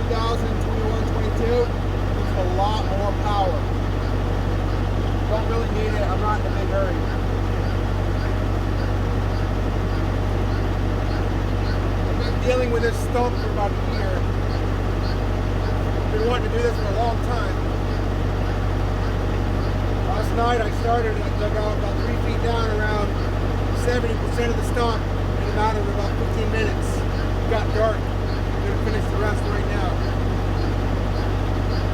2021-22. It's a lot more power. Don't really need it. I'm not in a big hurry. I've been dealing with this stump for about a year. I've been wanting to do this for a long time. Last night I started and I dug out about 3 feet down, around 70% of the stump in a matter of about 15 minutes. It got dark. I'm going to finish the rest right now.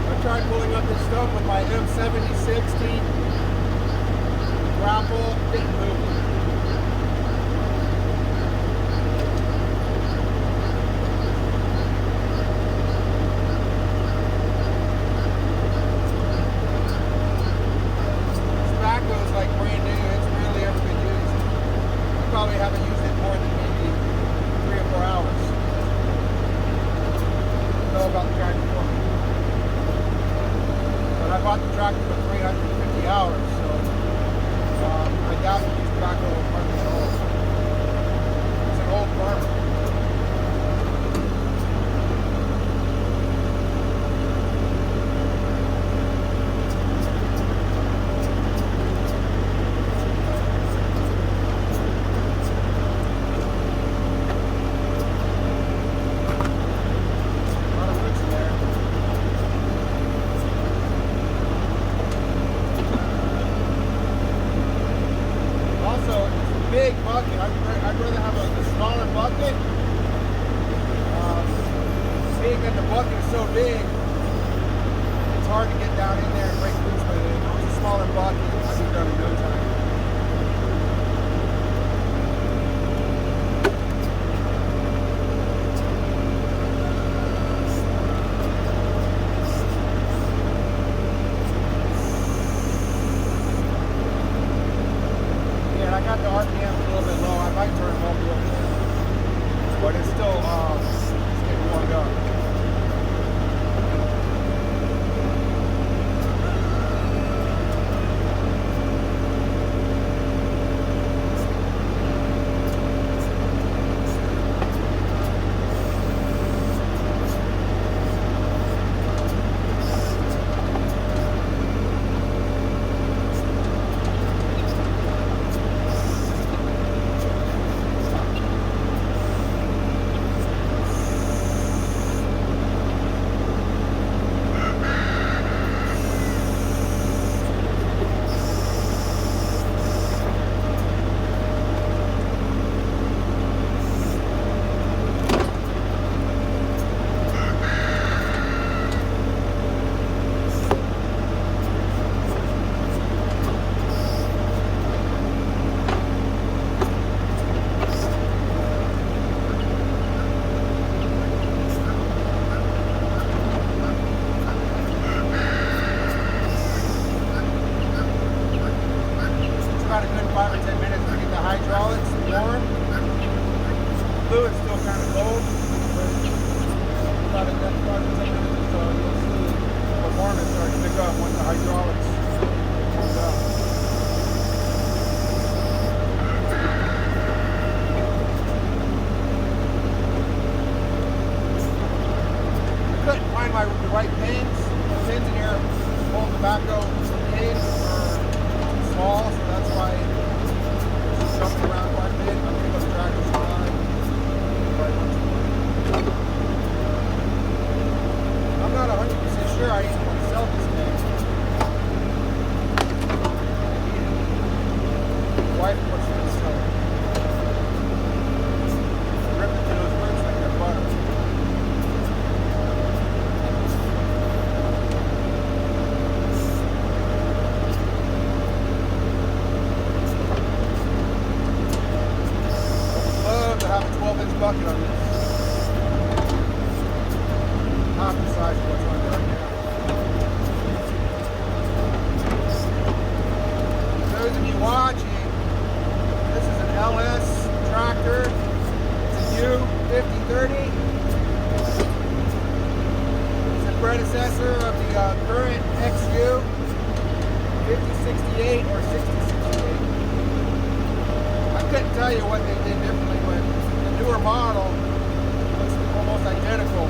I tried pulling up this stump with my M7060 grapple, didn't move it. Probably haven't used it more than maybe 3 or 4 hours. I know about the tractor for me. But I bought the tractor for 350 hours, so I doubt you use tobacco hardly at all. It's an old farmer. Big bucket. I'd rather have a smaller bucket. Being that the bucket is so big, it's hard to get down in there and break loose with it. If it was a smaller bucket, I'd be done in no time. I got the RPM a little bit low. I might turn them up a little bit, but it's still getting warmed up. About a good 5 or 10 minutes to get the hydraulics warm. The fluid's still kind of cold, but about a good 5 or 10 minutes or so, you'll see the performance start to pick up once the hydraulics warms up. I couldn't find the right pins. The pins in here hold tobacco in are small, so that's why it's jumping around quite a bit. I'm going to go to tractor supply. I'm not 100% sure I even want to sell this thing. My wife wants me to sell it. Rip it to those roots like they're butter. Have a 12-inch bucket on this. Half the size of what's on there right now. For those of you watching, this is an LS tractor. It's a U5030. It's a predecessor of the current XU 5068 or 6068. I couldn't tell you what they did differently with the newer model. It looks almost identical.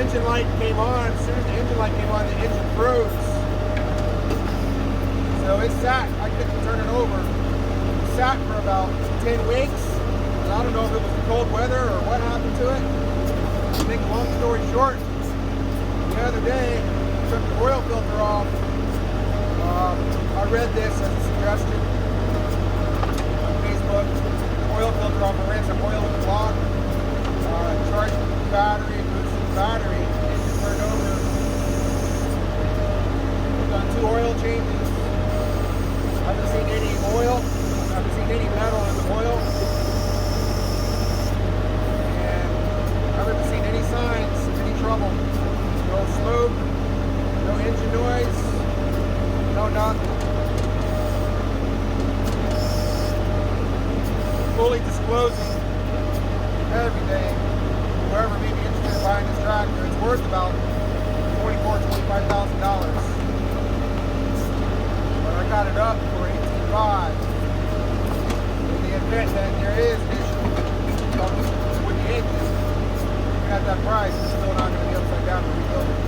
engine light came on, as soon as the engine light came on, the engine froze. So it sat, I couldn't turn it over. It sat for about 10 weeks. And I don't know if it was the cold weather or what happened to it. To make a long story short, the other day, I took the oil filter off. I read this as a suggestion on Facebook. Oil filter off, I ran some oil in the block. Charged the battery, boosted the battery, engine turned over. We've done 2 oil changes. I haven't seen any oil. I haven't seen any metal in the oil. And I haven't seen any signs of any trouble. No smoke, no engine noise, no nothing. Fully disclosing everything. Whoever may be interested in buying this tractor, it's worth about $25,000. But I got it up for $18,500. In the event that there is an issue with the engine, even at that price, it's still not going to be upside down to rebuild it.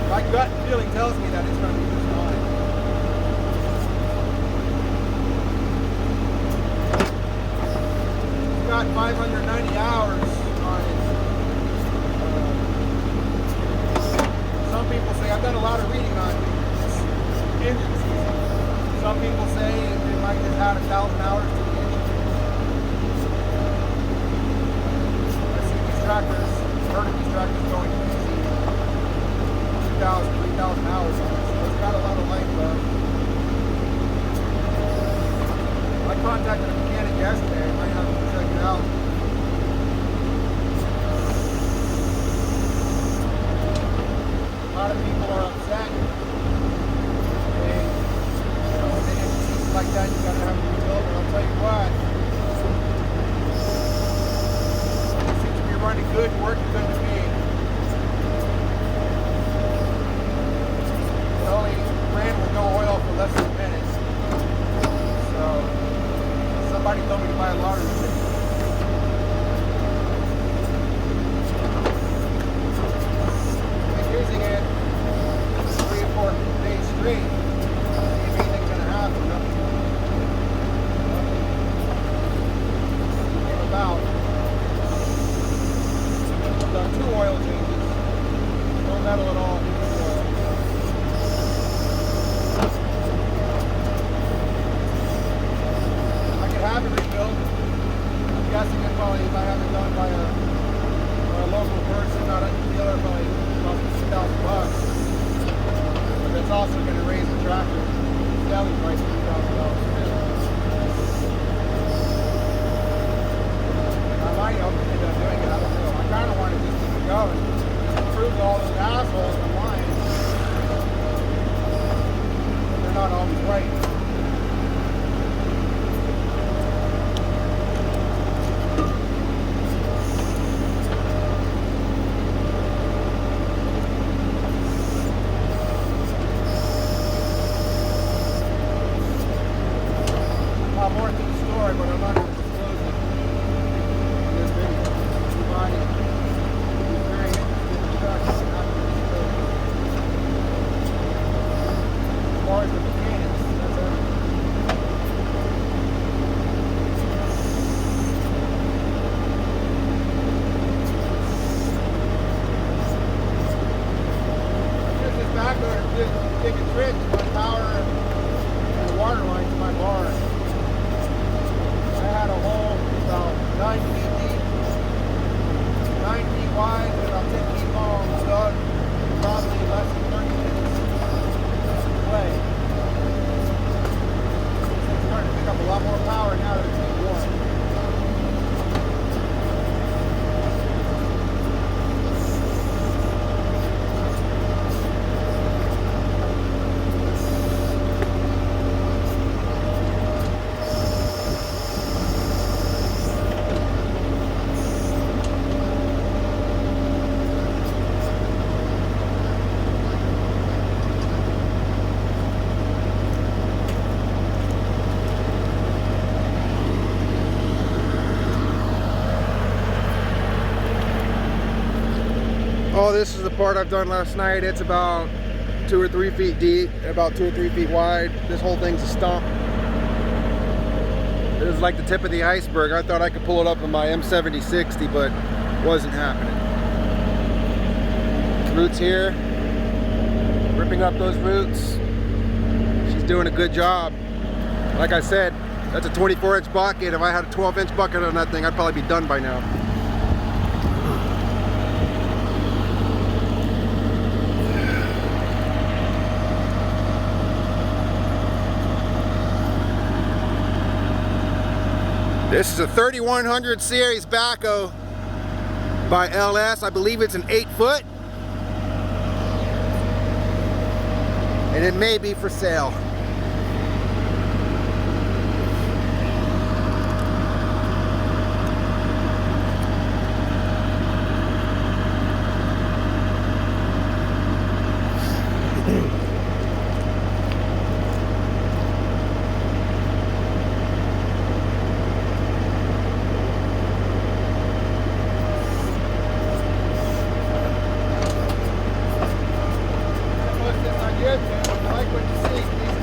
My gut feeling tells me that it's going to be just fine. It's got 590 hours on it. Some people say, I've done a lot of reading on engine season. Some people say it might just add 1,000 hours to the engine. I see these tractors, heard of these tractors going easy, 2,000, 3,000 hours on it. So it's got a lot of life left. I contacted a mechanic yesterday. I might have to check it out. A lot of people are upset. When the engine seems like that, you gotta have it rebuilt. But I'll tell you what, it seems to be running good, working good to me. It only ran with no oil for less than a minute. So somebody told me to buy a lottery ticket. Using it 3 or 4 days straight. If anything's gonna happen, nothing came about. I've done 2 oil changes. No metal at all. I could have it rebuilt. I'm guessing it probably, if I have it done by a local person, not a dealer, probably $2,000. But that's also going to raise the tractor selling price to $2,000. I might end up doing it, I don't know. I kind of want to just keep it going. Prove to all those assholes online they're not always right. More to the story, but I'm not going to disclose it in this video. Everybody who's very interested in the truck is not going to disclose it. As far as the mechanics, that's everything. Here's this backloader to take a trick to my power and the water line to my barn. I Oh, this is the part I've done last night. It's about 2 or 3 feet deep, about 2 or 3 feet wide. This whole thing's a stump. This is like the tip of the iceberg. I thought I could pull it up in my M7060, but wasn't happening. Roots here, ripping up those roots. She's doing a good job. Like I said, that's a 24-inch bucket. If I had a 12-inch bucket on that thing, I'd probably be done by now. This is a 3100 series backhoe by LS. I believe it's an 8-foot. And it may be for sale. If you like what you see, please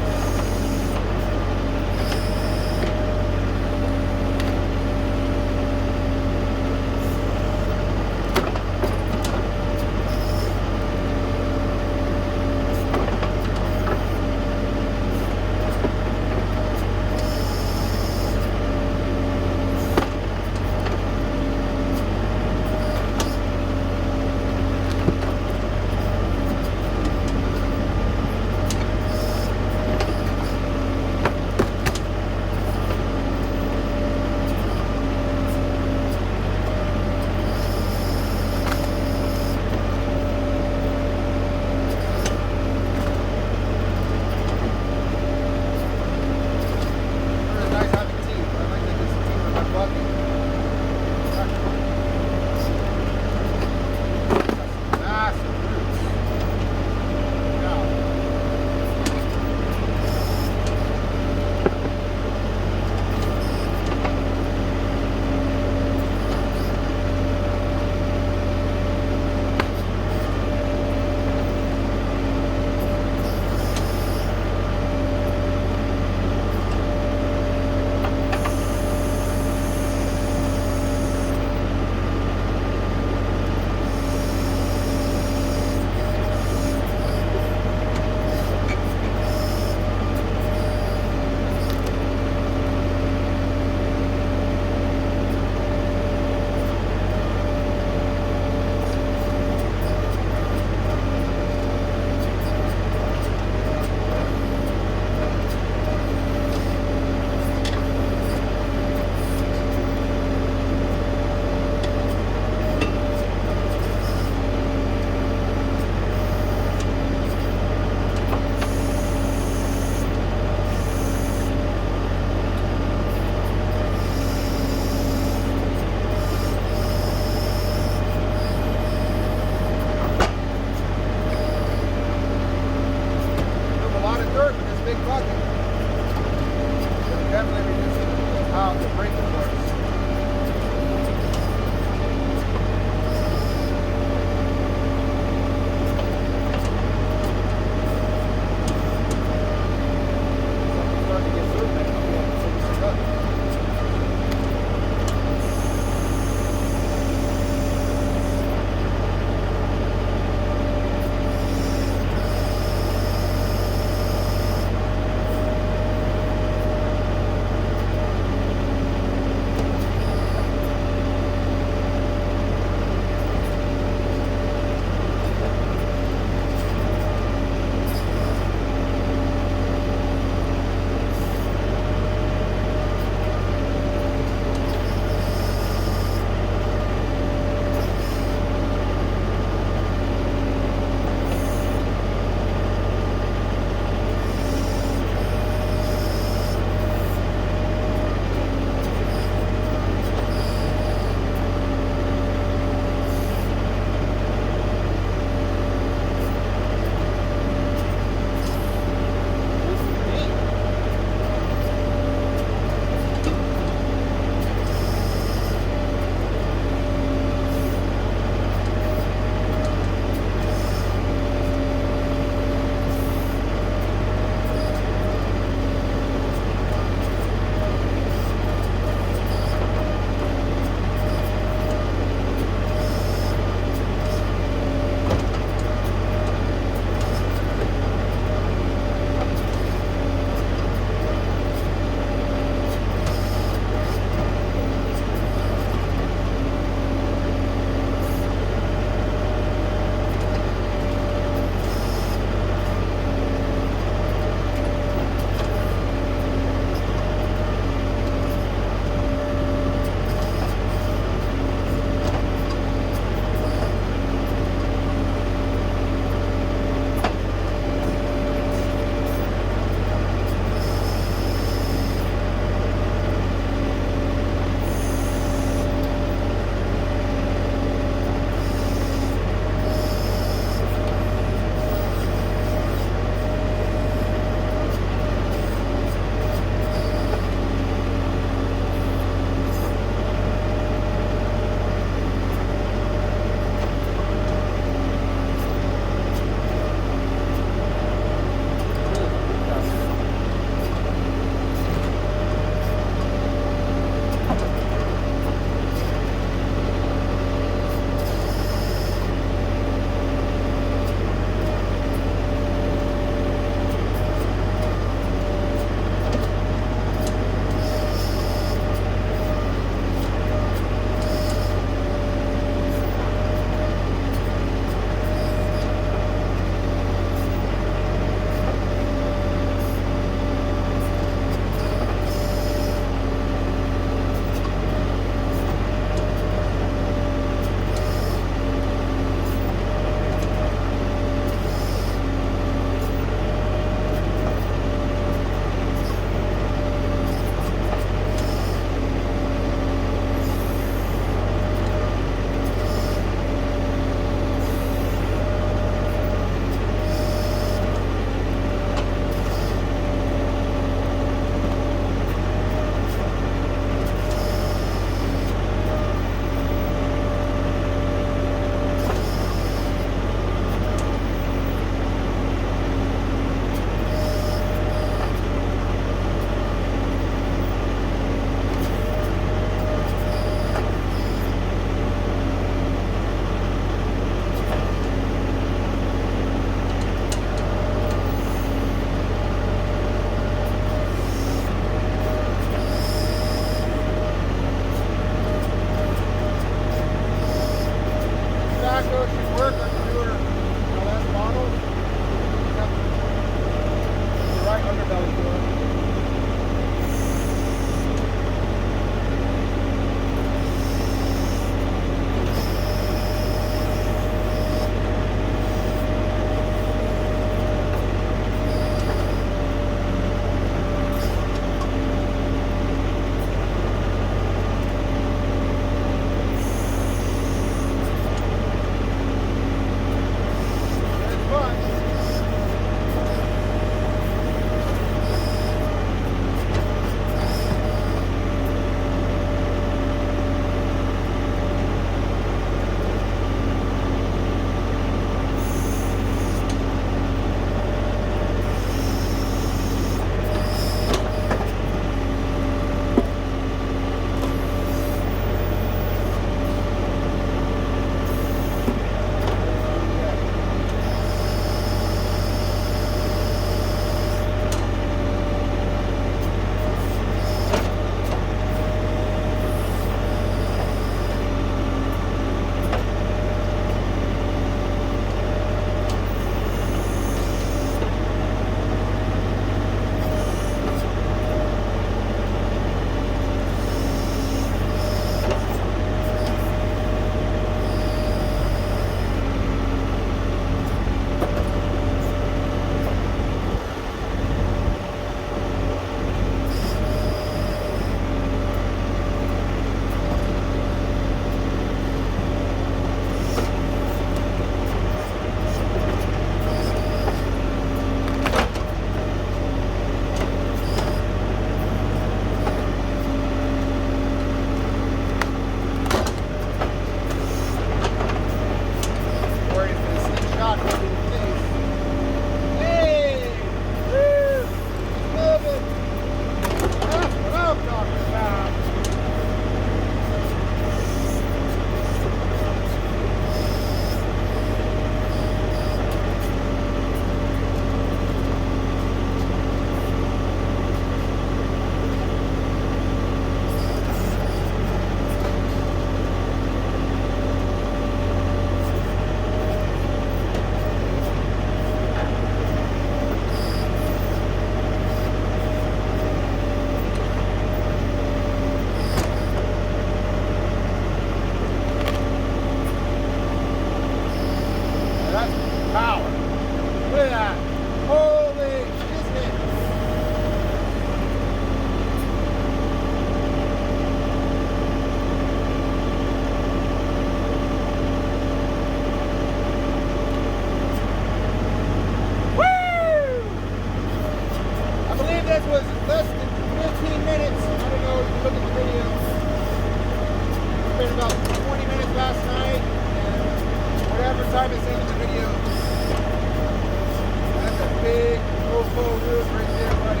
four wheels right there, buddy.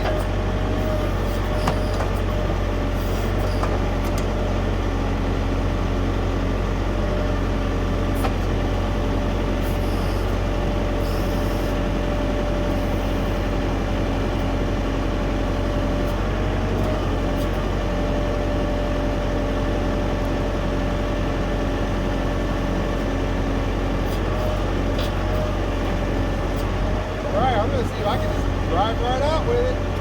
Alright, I'm gonna see if I can just drive right out with it.